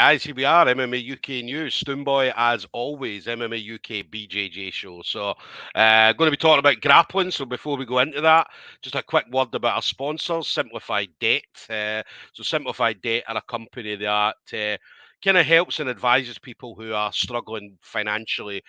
guys, here we are, MMA UK News, Stoomboy as always, MMA UK BJJ show. So, going to be talking about grappling. So, before we go into that, just a quick word about our sponsors, Simplified Debt. So, Simplified Debt are a company that kind of helps and advises people who are struggling financially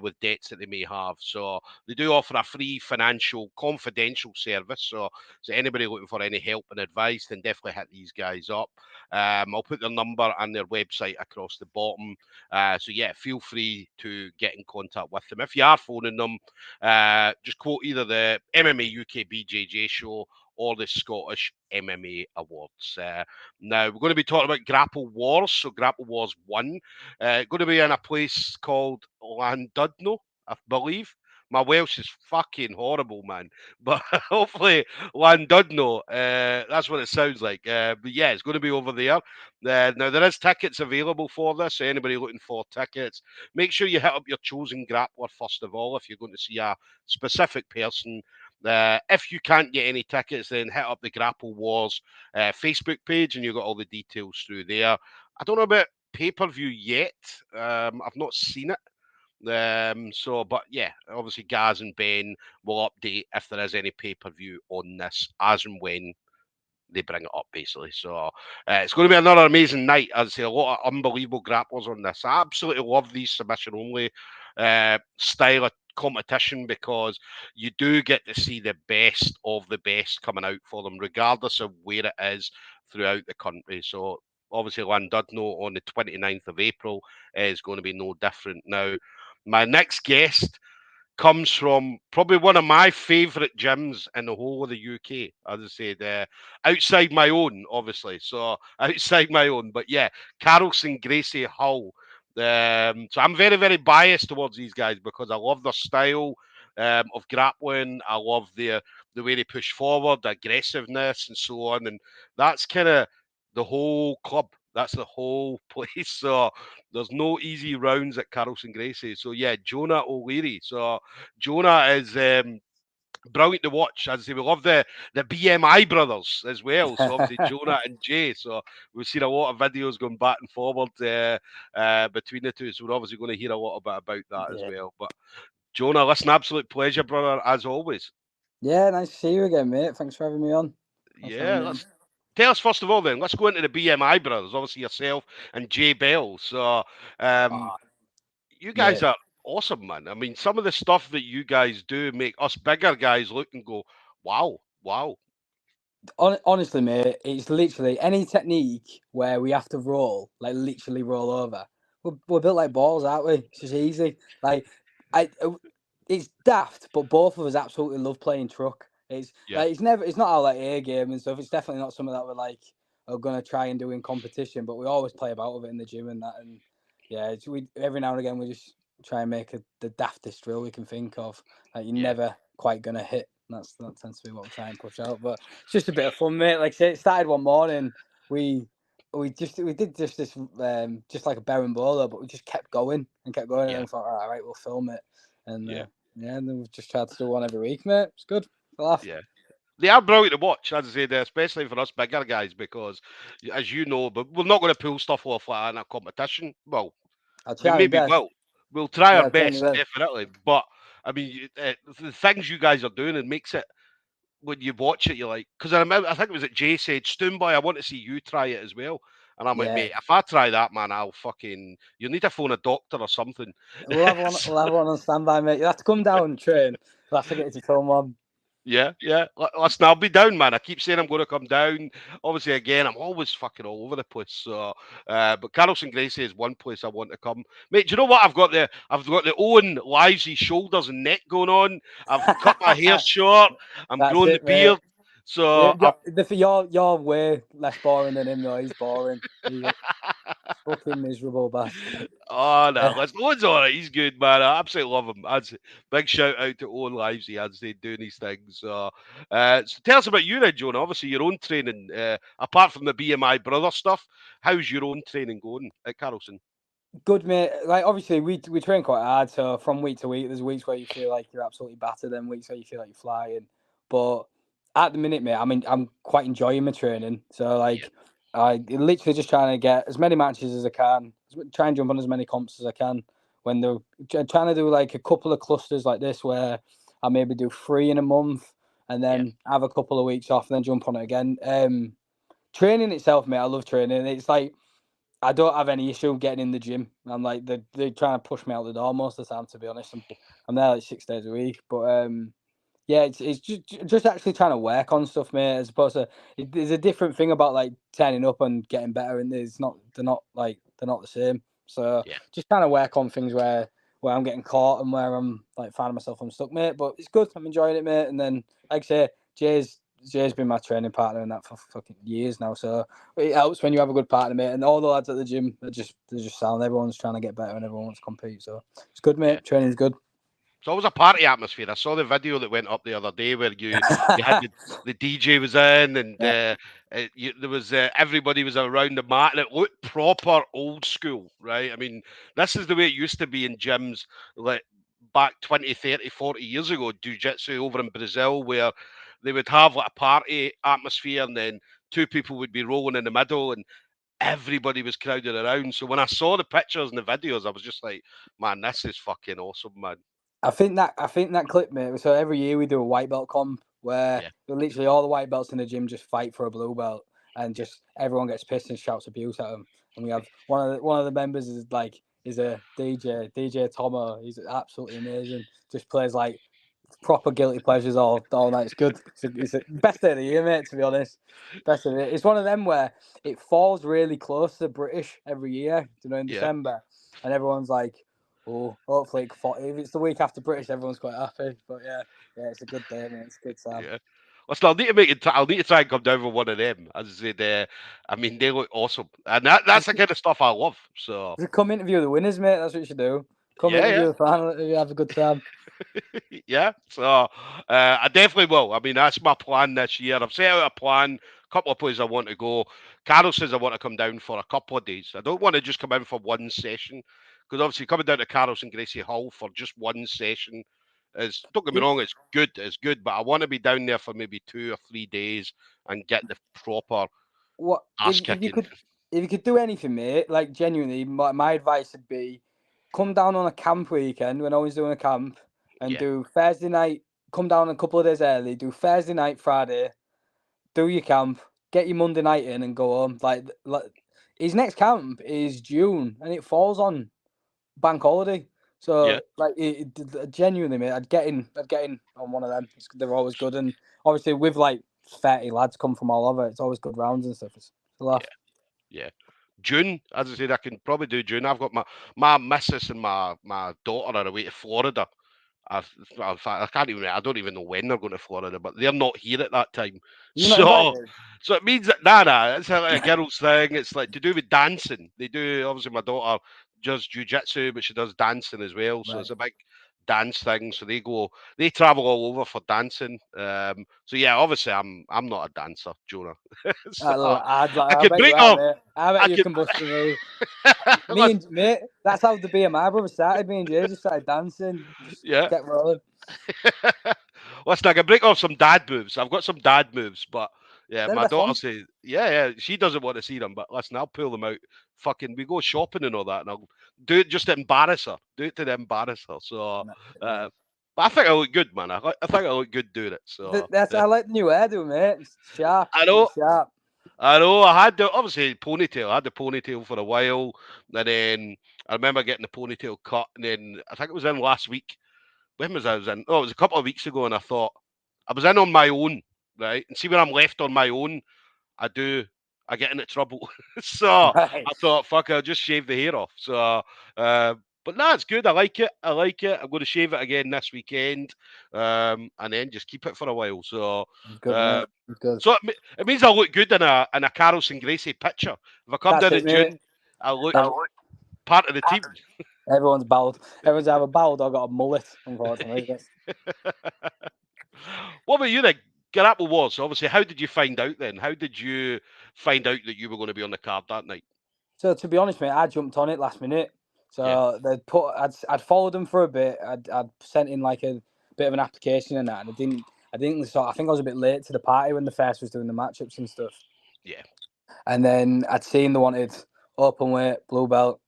with debts that they may have. So, they do offer a free financial confidential service. So anybody looking for any help and advice, then definitely hit these guys up. I'll put their number and their website across the bottom. So yeah, feel free to get in contact with them. If you are phoning them, just quote either the MMA UK BJJ show or the Scottish MMA Awards. Now, we're going to be talking about Grapple Wars. So Grapple Wars 1. Going to be in a place called Llandudno, I believe. My Welsh is fucking horrible, man. But hopefully Llandudno, that's what it sounds like. But yeah, it's going to be over there. Now, there is tickets available for this, so anybody looking for tickets, make sure you hit up your chosen grappler first of all if you're going to see a specific person. If you can't get any tickets, then hit up the Grapple Wars Facebook page and you've got all the details through there. I don't know about pay-per-view yet. I've not seen it. But yeah, obviously Gaz and Ben will update if there is any pay-per-view on this as and when they bring it up, basically. So it's going to be another amazing night. As I say, a lot of unbelievable grapplers on this. I absolutely love these submission only style of competition because you do get to see the best of the best coming out for them, regardless of where it is throughout the country. So obviously Llandudno on the 29th of April is going to be no different. Now, my next guest comes from probably one of my favourite gyms in the whole of the UK. As I said, outside my own, obviously. So outside my own, but yeah, Carlson Gracie Hull. So I'm very, very biased towards these guys because I love their style of grappling. I love the way they push forward, the aggressiveness, and so on. And that's kind of the whole club. That's the whole place. So there's no easy rounds at Carlson Gracie. So yeah, Jonah O'Leary. So Jonah is brilliant to watch. As I say, we love the BMI brothers as well. So obviously Jonah and Jay. So we've seen a lot of videos going back and forward between the two. So we're obviously going to hear a lot about that as well. But Jonah, listen, absolute pleasure, brother, as always. Yeah, nice to see you again, mate. Thanks for having me on. Tell us first of all, then. Let's go into the BMI brothers. Obviously yourself and Jay Bell. So you guys are awesome, man. I mean, some of the stuff that you guys do make us bigger guys look and go, wow. Honestly, mate, it's literally any technique where we have to roll, like literally roll over. We're built like balls, aren't we? It's just easy. It's daft, but both of us absolutely love playing truck. It's not our like A game and stuff. It's definitely not something that we're like are gonna try and do in competition. But we always play about with it in the gym and that. And yeah, we every now and again we just try and make the daftest drill we can think of. Like you're never quite gonna hit. That tends to be what we try and push out. But it's just a bit of fun, mate. Like I say, it started one morning. We did just this just like a berimbolo, but we just kept going and kept going, and then we thought, all right, we'll film it. And and then we've just tried to do one every week, mate. It's good. Laugh. Yeah. They are brilliant to watch, as I said, especially for us bigger guys, because as you know, but we're not going to pull stuff off like that in a competition. Well, maybe we'll try our best, definitely. But I mean, the things you guys are doing, it makes it when you watch it, you're like, because I remember, I think it was at Jay said, Stoomboy, I want to see you try it as well. And I'm like, mate, if I try that, man, you need to phone a doctor or something. We'll have one on standby, mate. You'll have to come down and train. We'll have to get you to film one. Yeah. Listen, I'll be down, man. I keep saying I'm going to come down. Obviously, again, I'm always fucking all over the place. So, but Carlson Gracie is one place I want to come, mate. Do you know what? I've got the Owen Livesey shoulders and neck going on. I've cut my hair short. I'm growing the beard. So you're way less boring than him, though. He's boring. He's fucking miserable bastard. Oh no, Owen's all right. He's good, man. I absolutely love him. Big shout out to Owen Livesey as they doing these things. So tell us about you then, Jonah. Obviously, your own training, apart from the BMI brother stuff. How's your own training going at Carlson? Good, mate. Like obviously, we train quite hard. So from week to week, there's weeks where you feel like you're absolutely battered, then weeks where you feel like you're flying. But at the minute, mate, I mean, I'm quite enjoying my training. So I literally just trying to get as many matches as I can, try and jump on as many comps as I can. When they're trying to do like a couple of clusters like this, where I maybe do 3 in a month and then have a couple of weeks off, and then jump on it again. Training itself, mate, I love training. It's like I don't have any issue getting in the gym. I'm like they're trying to push me out the door most of the time. To be honest, I'm there like 6 days a week, but yeah, it's just actually trying to work on stuff, mate. As opposed to there's a different thing about like turning up and getting better, and they're not the same. So just trying to work on things where I'm getting caught and where I'm like finding myself unstuck, mate. But it's good. I'm enjoying it, mate. And then like I say, Jay's been my training partner in that for fucking years now. So it helps when you have a good partner, mate. And all the lads at the gym they're just sound. Everyone's trying to get better and everyone wants to compete. So it's good, mate. Training's good. It's always a party atmosphere. I saw the video that went up the other day where you had the DJ was in and there was everybody was around the mat and it looked proper old school, right? I mean, this is the way it used to be in gyms like back 20, 30, 40 years ago, jiu-jitsu over in Brazil, where they would have like a party atmosphere and then 2 people would be rolling in the middle and everybody was crowded around. So when I saw the pictures and the videos, I was just like, man, this is fucking awesome, man. I think that clip, mate. So every year we do a white belt comp where literally all the white belts in the gym just fight for a blue belt, and just everyone gets pissed and shouts abuse at them. And we have one of the members is a DJ Tomo. He's absolutely amazing. Just plays like proper guilty pleasures all night. It's good. It's the best day of the year, mate. To be honest, best of it. It's one of them where it falls really close to the British every year. You know, in December, and everyone's like, oh, hopefully if it's the week after British, everyone's quite happy. But yeah, it's a good day, mate. It's a good time. Yeah. Well, so I'll need to make it. I'll need to try and come down with one of them. As I said, I mean, they look awesome, and that's the kind of stuff I love. So come interview the winners, mate. That's what you should do. Come interview the final. You have a good time. Yeah, so I definitely will. I mean, that's my plan this year. I've set out a plan, a couple of places I want to go. Carol says I want to come down for a couple of days. I don't want to just come in for one session, because obviously coming down to Carlson Gracie Hall for just one session is, don't get me wrong, it's good, but I want to be down there for maybe 2 or 3 days and get the proper ass kicking. If you could do anything, mate, like genuinely, my advice would be come down on a camp weekend when I was doing a camp and do Thursday night, come down a couple of days early, do Thursday night, Friday, do your camp, get your Monday night in and go home. Like his next camp is June and it falls on bank holiday. So genuinely, mate, I'd get in on one of them. They're always good, and obviously with like 30 lads come from all over, it's always good rounds and stuff. It's a laugh. Yeah. June, as I said, I can probably do June. I've got my missus and my daughter are away to Florida. In fact, I don't even know when they're going to Florida, but they're not here at that time. So it means that it's like a girls' thing. It's like to do with dancing. They do, obviously, my daughter does jiu-jitsu, but she does dancing as well. So it's a big dance thing. So they travel all over for dancing. So yeah, obviously, I'm not a dancer, Jonah. So I bet you are, mate. I bet you can bust the move. Me and mate, that's how the BMI brother started. Me and Jay just started dancing. Just get rolling. Listen, I can break off some dad moves. I've got some dad moves, but yeah, They're my daughter says, she doesn't want to see them, but listen, I'll pull them out. Fucking, we go shopping and all that, and I'll do it just to embarrass her. Do it to embarrass her. So, but I think I look good, man. I think I look good doing it. So I like the new hairdo, mate. It's sharp. I know. Sharp. I know. I had obviously ponytail. I had the ponytail for a while, and then I remember getting the ponytail cut, and then I think it was in last week. When was I was in? Oh, it was a couple of weeks ago, and I thought I was in on my own, right? And see when I'm left on my own, I get into trouble. So I thought, fuck, I'll just shave the hair off. So, but no, it's good. I like it. I'm going to shave it again this weekend, and then just keep it for a while. So, good. So it means I look good in a Carlson Gracie picture. If I come down in June, I look part of the team. Everyone's bald. Everyone's either bald or got a mullet, unfortunately. What about you then? Grapple Wars, obviously. How did you find out then? How did you find out that you were going to be on the card that night? So to be honest, mate, I jumped on it last minute. So I'd followed them for a bit. I'd sent in like a bit of an application and that, and I think I was a bit late to the party when the first was doing the matchups and stuff. Yeah. And then I'd seen they wanted open weight, blue belt.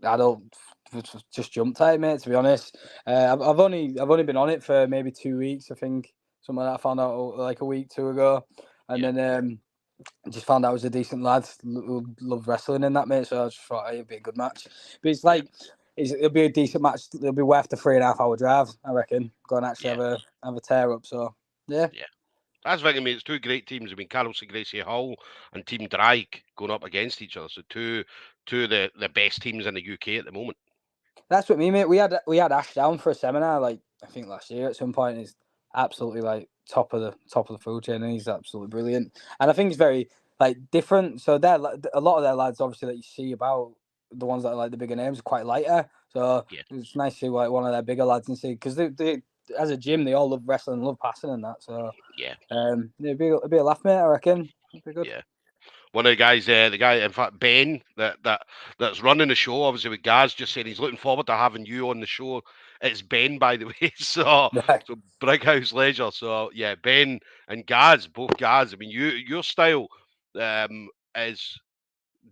I don't just jumped at it, mate. To be honest, I've only been on it for maybe 2 weeks. I think something like that. I found out like a week, 2 ago, and then just found out I was a decent lad. Loved wrestling in that, mate. So I just thought it'd be a good match. But it's like it'll be a decent match. It'll be worth the 3.5 hour drive, I reckon. Go and actually have a tear up. So yeah. That's what I mean. It's two great teams. I mean, Carlson Gracie Hull and Team Drake going up against each other. So two of the best teams in the UK at the moment. That's what me, mate. We had Ash down for a seminar, like I think last year at some point. He's absolutely like top of the food chain, and he's absolutely brilliant. And I think it's very like different. So they're a lot of their lads, obviously, that you see about the ones that are like the bigger names, are quite lighter. So it's nice to see like one of their bigger lads and see, because they as a gym they all love wrestling, love passing and that. So it'd be a laugh, mate. I reckon it'd be good. Yeah. One of the guys, in fact, Ben, that's running the show, obviously with Gaz, just saying he's looking forward to having you on the show. It's Ben, by the way. So Brighouse Leisure. So yeah, Ben and Gaz, both Gaz. I mean, your style is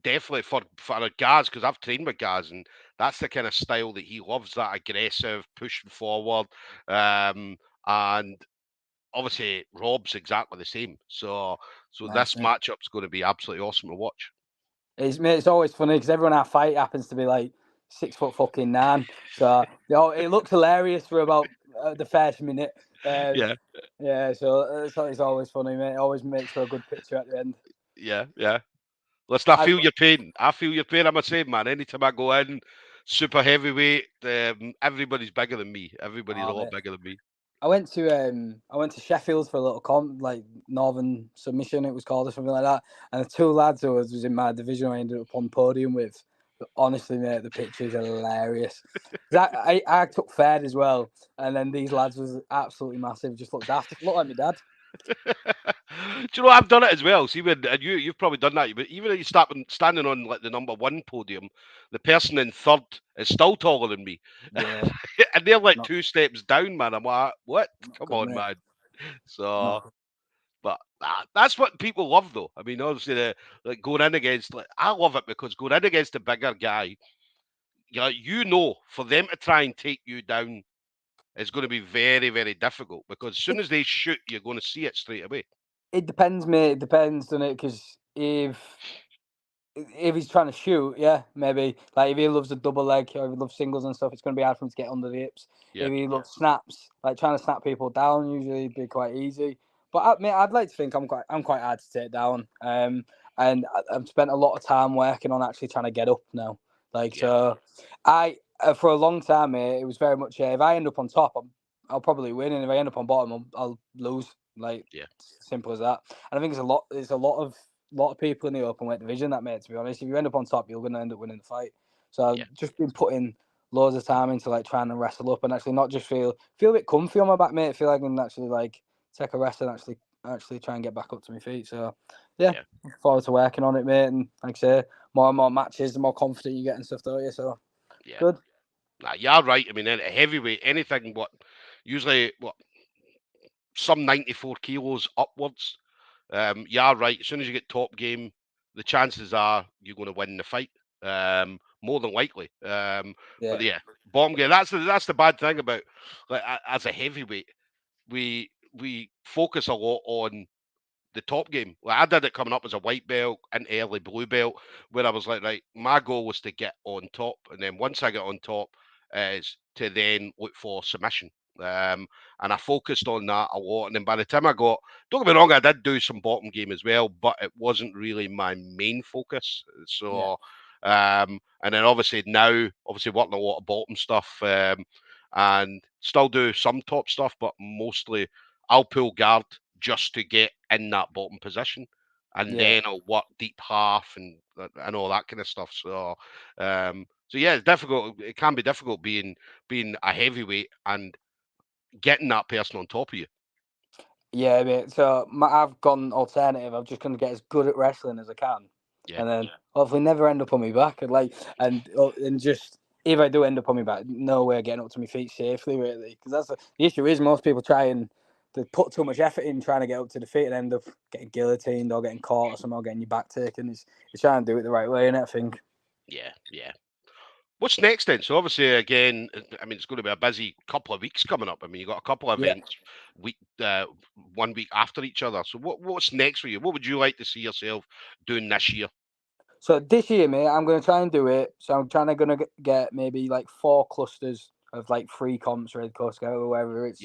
definitely for a Gaz, because I've trained with Gaz, and that's the kind of style that he loves, that aggressive, pushing forward. And obviously Rob's exactly the same. So this matchup's going to be absolutely awesome to watch. It's always funny because everyone I fight happens to be like 6'9". So it looks hilarious for about the first minute. So it's always funny, mate. It always makes for a good picture at the end. Yeah. Listen, I feel your pain. I'm the same, man. Anytime I go in, super heavyweight, everybody's bigger than me. Everybody's a lot bigger than me. I went to Sheffield for a little comp, like Northern Submission, it was called, or something like that. And the two lads who was in my division, I ended up on podium with. But honestly, mate, the picture's hilarious. I took third as well, and then these lads was absolutely massive. Just looked daft. Looked like my dad. Do you know I've done it as well? See, and you've probably done that. But even if you standing on like the number 1 podium, the person in third is still taller than me. Yeah, and they're like 2 steps down, man. I'm like, what? Come on, man. So, but that's what people love, though. I mean, obviously, like going in against, I love it because going in against a bigger guy, for them to try and take you down is going to be very, very difficult, because as soon as they shoot, you're going to see it straight away. It depends, mate. It depends, doesn't it? Because if he's trying to shoot, maybe. Like if he loves a double leg or if he loves singles and stuff, it's going to be hard for him to get under the hips. If he loves snaps, like trying to snap people down, usually be quite easy. But I'd like to think I'm quite hard to take down. And I've spent a lot of time working on actually trying to get up now. So I for a long time, mate, it was very much if I end up on top, I'll probably win, and if I end up on bottom, I'll lose. Simple as that. And I think there's a lot of people in the open weight division that, mate, to be honest, if you end up on top, you're going to end up winning the fight. So I've just been putting loads of time into like trying to wrestle up and actually not just feel a bit comfy on my back, mate. Feel like I can actually like take a rest and actually try and get back up to my feet. So look forward to working on it, mate. And like I say, more and more matches, the more confident you get and stuff, don't you? So good. Nah, you're right. I mean, heavyweight, anything usually some 94 kilos upwards. You're right. As soon as you get top game, the chances are you're going to win the fight. More than likely. But bottom game. That's the bad thing about, like, as a heavyweight, we focus a lot on the top game. Like, I did it coming up as a white belt and early blue belt, where I was like, right, my goal was to get on top, and then once I get on top, is to then look for submission. And I focused on that a lot. And then by the time don't get me wrong, I did do some bottom game as well, but it wasn't really my main focus. So, and then obviously working a lot of bottom stuff, and still do some top stuff, but mostly I'll pull guard just to get in that bottom position, and then I'll work deep half and all that kind of stuff. So, it's difficult. It can be difficult being a heavyweight and getting that person on top of you. Yeah, mate. So I've gone alternative. I'm just going to get as good at wrestling as I can, and then hopefully never end up on my back. And just if I do end up on my back, no way getting up to my feet safely, really. Because that's the issue. Is most people try and they put too much effort in trying to get up to the feet and end up getting guillotined or getting caught or somehow getting your back taken. It's trying to do it the right way, innit, I think. Yeah. What's next then? So obviously, again, I mean, it's going to be a busy couple of weeks coming up. I mean, you got a couple of events week, 1 week after each other. So what's next for you? What would you like to see yourself doing this year? So this year, mate, I'm going to try and do it. So I'm gonna get maybe like 4 clusters of like 3 comps ready to go, or whether it's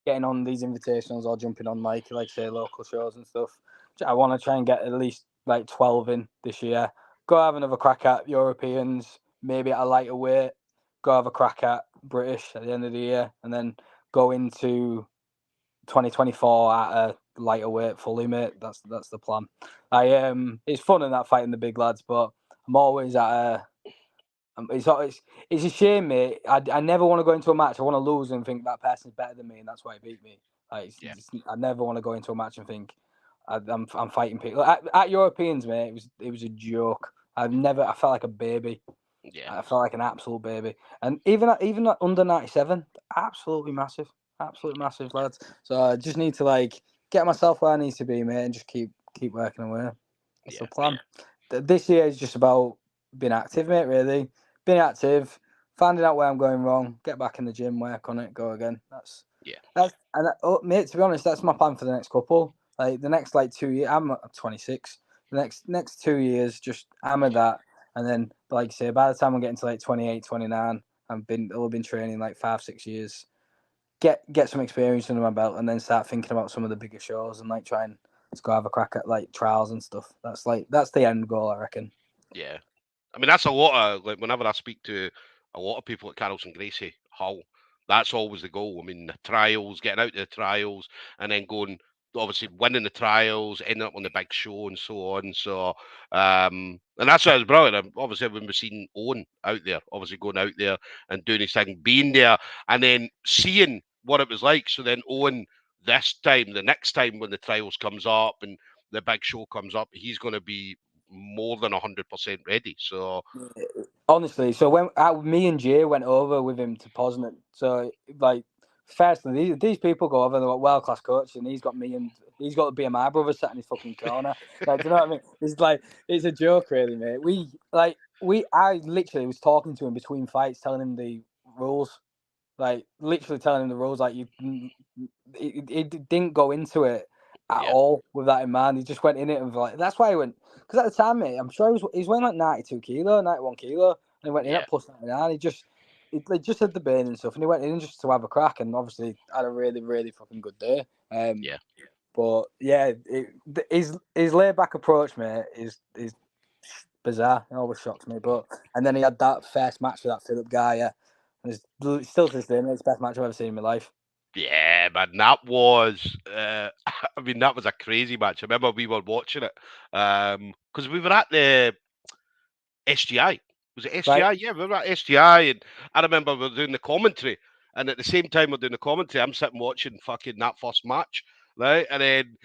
getting on these invitationals or jumping on like say local shows and stuff. I want to try and get at least like 12 in this year. Go have another crack at Europeans, maybe at a lighter weight. Go have a crack at British at the end of the year, and then go into 2024 at a lighter weight fully, mate. That's the plan. It's fun in that fighting the big lads, but I'm always at a. It's a shame, mate. I never want to go into a match. I want to lose and think that person's better than me, and that's why he beat me. I never want to go into a match and think I'm fighting people at Europeans, mate. It was a joke. I felt like a baby. Yeah, I felt like an absolute baby, and even at under 97, absolutely massive lads. So I just need to like get myself where I need to be, mate, and just keep working away. That's the plan. This year is just about being active, mate. Really, being active, finding out where I'm going wrong, get back in the gym, work on it, go again. Mate. To be honest, that's my plan for the next couple. Like the next 2 years, I'm 26. The next 2 years, just hammer that. And then, like I say, by the time I'm getting to like 28, 29, I've been training like 5-6 years. Get some experience under my belt, and then start thinking about some of the bigger shows and like try and let's go have a crack at like trials and stuff. That's the end goal, I reckon. Yeah. I mean, that's a lot of like whenever I speak to a lot of people at Carlson Gracie, Hull, that's always the goal. I mean, the trials, getting out to the trials, and then going, obviously winning the trials, ending up on the big show, and so on. So, and that's why it's brilliant. Obviously, when we've seen Owen out there, obviously going out there and doing his thing, being there, and then seeing what it was like. So then Owen, this time, the next time when the trials comes up and the big show comes up, he's going to be more than 100% ready. So honestly, so when me and Jay went over with him to Poznan, so like firstly, these people go over, they're like world class coach, and he's got to be my brother sat in his fucking corner. Like, do you know what I mean? It's a joke, really, mate. I literally was talking to him between fights, telling him the rules. Like literally telling him the rules, like it didn't go into it at all with that in mind. He just went in it and like that's why he went, because at the time, mate, I'm sure he was weighing like 92 kilo, 91 kilo, and he went in at plus 99. He just had the burn and stuff, and he went in just to have a crack, and obviously had a really really fucking good day. But yeah, his laid back approach, mate, is bizarre. It always shocks me. And then he had that first match with that Philip guy, yeah. And still to this day, it's the best match I've ever seen in my life. Yeah, man, that was, I mean, that was a crazy match. I remember we were watching it because we were at the SGI. Was it SGI? Right. Yeah, we were at SGI, and I remember we were doing the commentary, and at the same time we're doing the commentary, I'm sitting watching fucking that first match, right? And then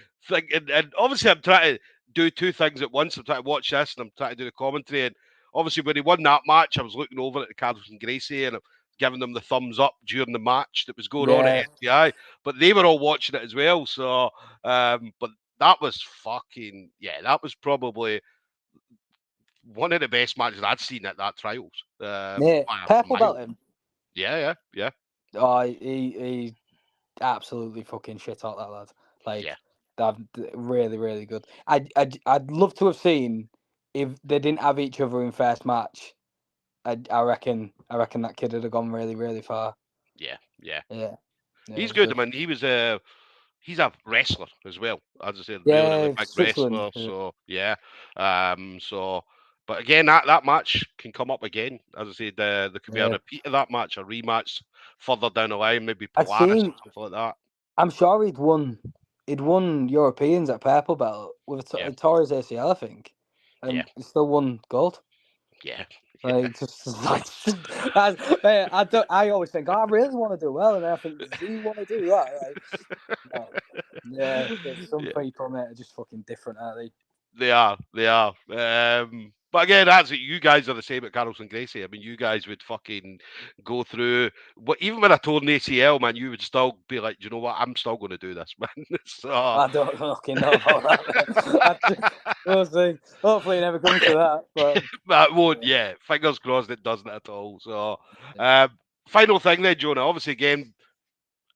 and obviously I'm trying to do 2 things at once. I'm trying to watch this, and I'm trying to do the commentary. And obviously when he won that match, I was looking over at the Carlson Gracie, and giving them the thumbs up during the match that was going on at SGI, but they were all watching it as well. So, but that was fucking, that was probably one of the best matches I'd seen at that trials. Purple belt him. Yeah. Oh, he absolutely fucking shit out that lad. Like, really, really good. I'd love to have seen if they didn't have each other in first match. I reckon that kid would have gone really, really far. Yeah. He's good. I mean, he's a wrestler as well. As I said, really big wrestler. So but again, that match can come up again. As I said, there could be a repeat of that match, a rematch further down the line, maybe Polaris or something like that. I'm sure he'd won Europeans at purple belt with Torres ACL, I think, and he still won gold. Yeah. Like, I always think, I really want to do well, and then I think, does he want to do that? Like, no. Some people, mate, are just fucking different, aren't they? They are. But again, that's it. You guys are the same at Carlson Gracie. I mean, you guys would fucking go through. But even when I tore an ACL, man, you would still be like, "Do you know what? I'm still going to do this, man." So I don't fucking know about that. We'll see. Hopefully, it never comes to that. But that won't. Yeah, fingers crossed it doesn't at all. So, final thing then, Jonah. Obviously, again,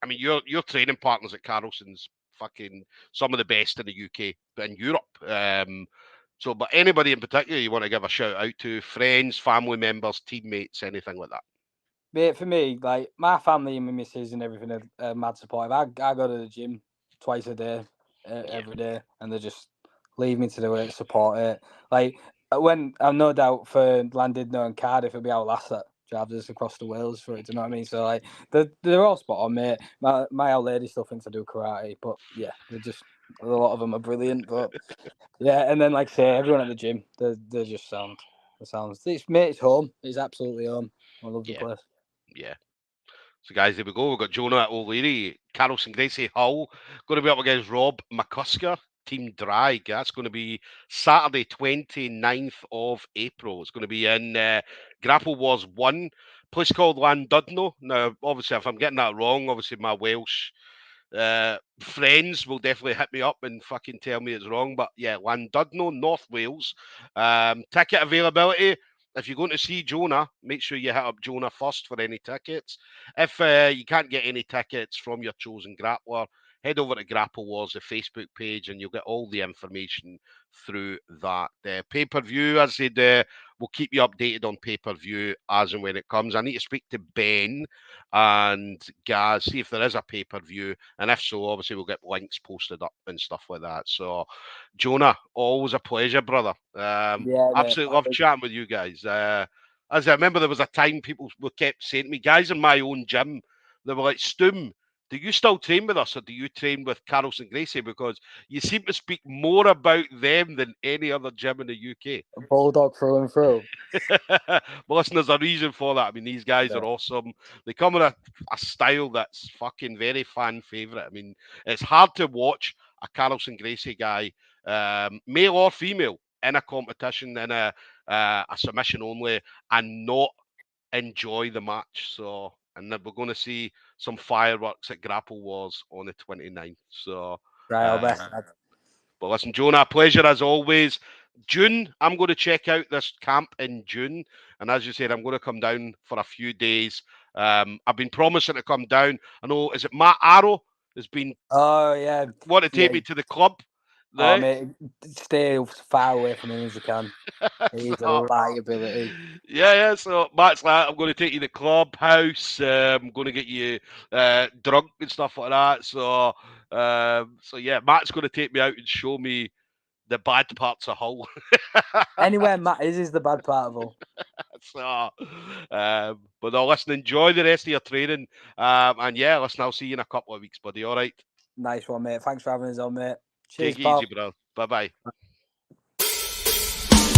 I mean, your training partners at Carlson's fucking some of the best in the UK, but in Europe. So, but anybody in particular you want to give a shout out to? Friends, family members, teammates, anything like that? mate, for me, like my family and my missus and everything are mad supportive. I go to the gym twice a day, every day, and they just leave me to do it, support it. Like when I'm no doubt for Llandudno and Cardiff, it'll be our last that drives us across the Wales for it. Do you know what I mean? So like they're all spot on, mate. My old lady still thinks I do karate, but yeah, they're just a lot of them are brilliant. But yeah, and then like I say, everyone at the gym, they're just sound. The sounds. It's mate, it's home. It's absolutely home. I love the Yeah, place. yeah. So, guys, there we go. We've got Jonah at O'Leary, Carlson Gracie Hull. Going to be up against Rob McKusker, Team Drag. That's going to be Saturday, 29th of April. It's going to be in Grapple Wars 1, place called Llandudno. Now, obviously, if I'm getting that wrong, obviously, my Welsh friends will definitely hit me up and fucking tell me it's wrong. But yeah, Llandudno, North Wales. Ticket availability. If you're going to see Jonah, make sure you hit up Jonah first for any tickets. If you can't get any tickets from your chosen grappler, head over to Grapple Wars, the Facebook page, and you'll get all the information through that. Pay-per-view, as I said, we'll keep you updated on pay-per-view as and when it comes. I need to speak to Ben and Gaz, see if there is a pay-per-view. And if so, obviously we'll get links posted up and stuff like that. So, Jonah, always a pleasure, brother. Yeah, mate. Absolutely love chatting with you guys. As I remember, there was a time people were kept saying to me, guys in my own gym, they were like, Stoom, do you still train with us or do you train with Carlson Gracie? Because you seem to speak more about them than any other gym in the UK. A bulldog through and through. But listen, there's a reason for that. I mean, these guys are awesome. They come in a style that's fucking very fan favourite. I mean, it's hard to watch a Carlson Gracie guy, male or female, in a competition, in a submission only, and not enjoy the match. So, and then we're going to see some fireworks at Grapple Wars on the 29th. So, Right, all best. but listen, Jonah, pleasure as always. June, I'm going to check out this camp in June. And as you said, I'm going to come down for a few days. I've been promising to come down. I know, is it Matt Arrow has been want to take me to the club? Oh, Right? mate, stay far away from him as you can. He's a liability. Yeah. So Matt's like, I'm going to take you to the clubhouse. I'm going to get you drunk and stuff like that. So yeah, Matt's going to take me out and show me the bad parts of Hull. Anywhere Matt is the bad part of Hull. So, but no, listen, enjoy the rest of your training. And yeah, listen, I'll see you in a couple of weeks, buddy. All right. Nice one, mate. Thanks for having us on, mate. Cheers, Take it pal. easy, bro. Bye bye.